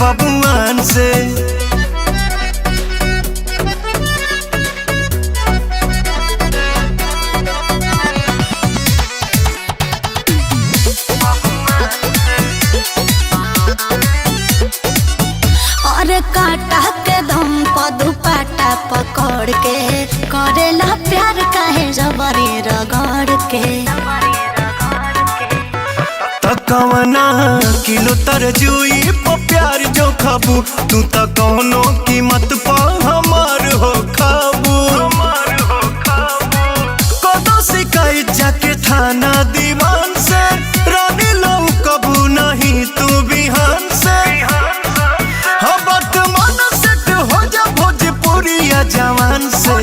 बबुआन से। और काटा के दम पर दुपट्टा पकड़ के करेला प्यार काहे जबरी रगड़ के। तकवना किलो तरजुई पर प्यार जो खाबू तू त कौनो कीमत पर हमार हो खाबू। कदो शिकायत जाके थाना दीवान से रानी लो कबू नहीं तू बिहान से। जवान से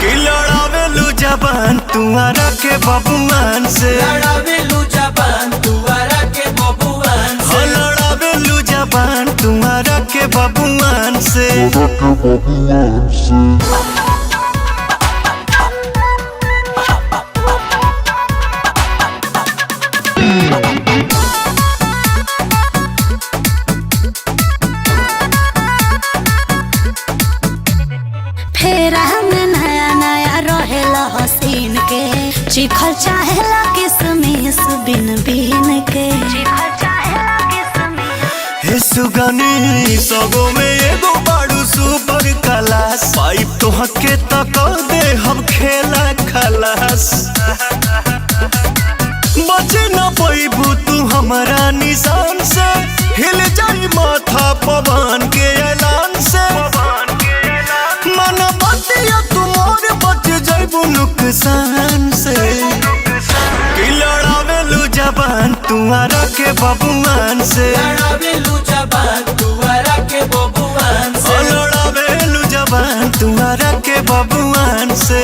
कि लड़ावेलू जबान तुम्हारा के बबुआन से। लड़ावेलू जबान तुम्हारा के बबुआन से। लड़ावेलू जबान तुम्हारा के बबुआन से। फेरा में नया नया रहेला हसीन के चिखल चाहेला किसमिस बिन बिन के। हे सुगनी सबो में एगो बाड़ू सुपर क्लास पाइप तो हके तक दे हम खेला खलास। बचे न पैबू तू हमारा निशान से हिल जाई माथा पवन के ऐलान से। नुकसान से कि लड़ावेलू जबान तुम्हारा के बबुआन से। लड़ावेलू जबान तुम्हारा के बबुआन से। लड़ावेलू जबान तुम्हारा के बबुआन से।